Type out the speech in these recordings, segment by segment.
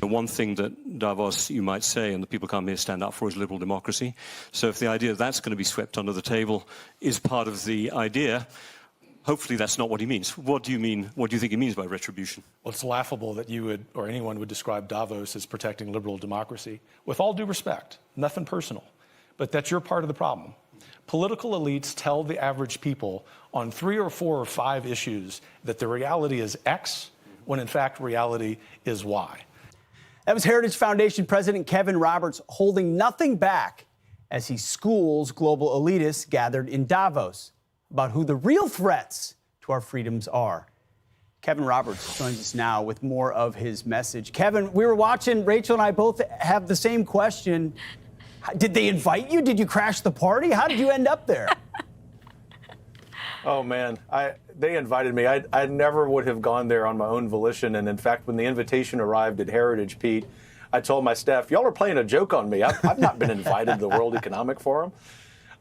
the one thing that Davos, you might say, and the people come here stand up for is liberal democracy. So if the idea that's going to be swept under the table is part of the idea, hopefully that's not what he means. What do you mean? What do you think he means by retribution? Well, it's laughable that you would, or anyone would describe Davos as protecting liberal democracy. With all due respect, nothing personal, but that's your part of the problem. Political elites tell the average people on 3 or 4 or 5 issues that the reality is X, when in fact reality is Y. That was Heritage Foundation President Kevin Roberts holding nothing back as he schools global elitists gathered in Davos about who the real threats to our freedoms are. Kevin Roberts joins us now with more of his message. Kevin, we were watching, Rachel and I both have the same question. Did they invite you? Did you crash the party? How did you end up there? Oh, man, they invited me. I never would have gone there on my own volition. And in fact, when the invitation arrived at Heritage, Pete, I told my staff, y'all are playing a joke on me. I've not been invited to the World Economic Forum.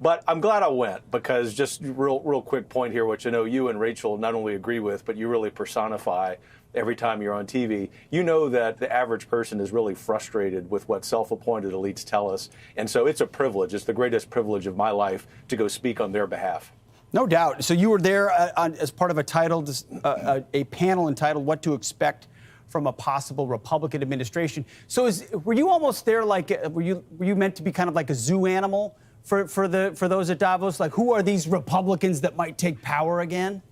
But I'm glad I went, because just real quick point here, which I know you and Rachel not only agree with, but you really personify every time you're on TV. You know that the average person is really frustrated with what self-appointed elites tell us. And so it's a privilege. It's the greatest privilege of my life to go speak on their behalf. No doubt. So you were there as part of a panel entitled "What to Expect from a Possible Republican Administration." So were you almost there like, were you meant to be kind of like a zoo animal for those at Davos? Like, who are these Republicans that might take power again?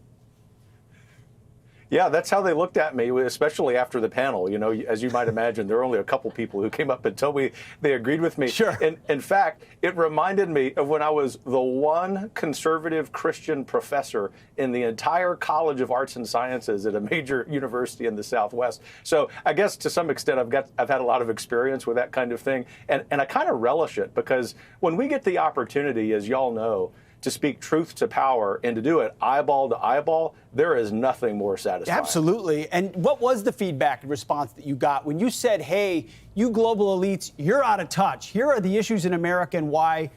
Yeah, that's how they looked at me, especially after the panel. You know, as you might imagine, there were only a couple people who came up and told me they agreed with me. Sure. And in fact, it reminded me of when I was the one conservative Christian professor in the entire College of Arts and Sciences at a major university in the Southwest. So I guess to some extent, I've had a lot of experience with that kind of thing. And I kind of relish it, because when we get the opportunity, as y'all know, to speak truth to power and to do it eyeball to eyeball, there is nothing more satisfying. Absolutely. And what was the feedback and response that you got when you said, hey, you global elites, you're out of touch. Here are the issues in America and why,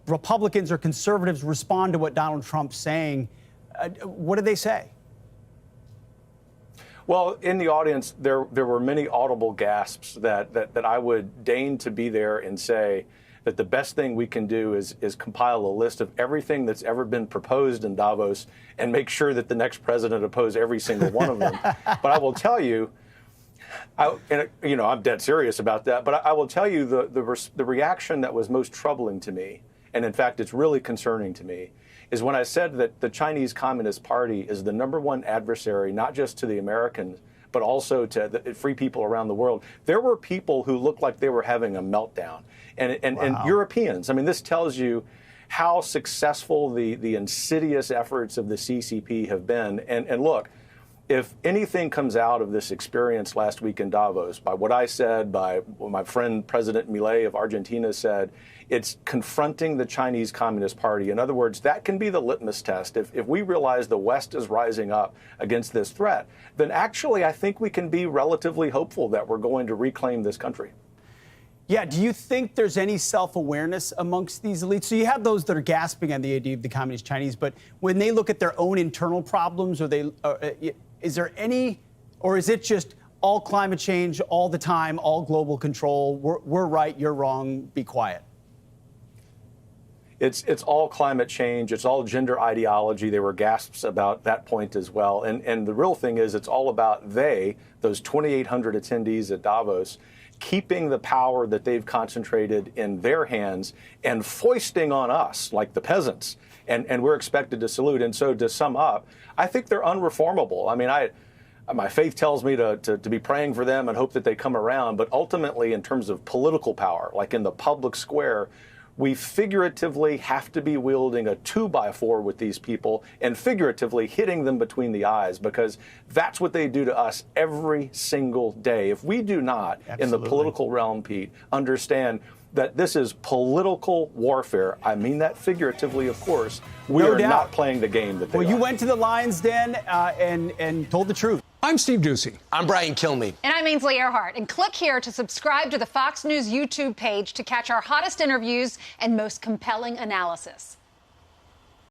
Republicans or conservatives respond to what Donald Trump's saying. What did they say? Well, in the audience, there were many audible gasps that I would deign to be there and say that the best thing we can do is compile a list of everything that's ever been proposed in Davos and make sure that the next president oppose every single one of them. But I will tell you, I'm dead serious about that, but I will tell you the reaction that was most troubling to me, and in fact it's really concerning to me, is when I said that the Chinese Communist Party is the #1 adversary, not just to the Americans, but also to the free people around the world. There were people who looked like they were having a meltdown. And Wow. Europeans, I mean, this tells you how successful the insidious efforts of the CCP have been. And look, if anything comes out of this experience last week in Davos, by what I said, by what my friend President Milei of Argentina said, it's confronting the Chinese Communist Party. In other words, that can be the litmus test. If we realize the West is rising up against this threat, then actually I think we can be relatively hopeful that we're going to reclaim this country. Yeah, do you think there's any self-awareness amongst these elites? So you have those that are gasping on the idea of the Communist Chinese, but when they look at their own internal problems, is there any, or is it just all climate change all the time, all global control, we're right, you're wrong, be quiet? It's all climate change. It's all gender ideology. There were gasps about that point as well. And the real thing is it's all about those 2,800 attendees at Davos, keeping the power that they've concentrated in their hands and foisting on us like the peasants. And we're expected to salute. And so to sum up, I think they're unreformable. I mean, my faith tells me to be praying for them and hope that they come around. But ultimately, in terms of political power, like in the public square, we figuratively have to be wielding a 2x4 with these people and figuratively hitting them between the eyes, because that's what they do to us every single day. If we do not, in the political realm, Pete, understand that this is political warfare, I mean that figuratively, of course, we are not playing the game that they are. Well, you went to the Lion's Den and told the truth. I'm Steve Doocy. I'm Brian Kilmeade. And I'm Ainsley Earhart. And click here to subscribe to the Fox News YouTube page to catch our hottest interviews and most compelling analysis.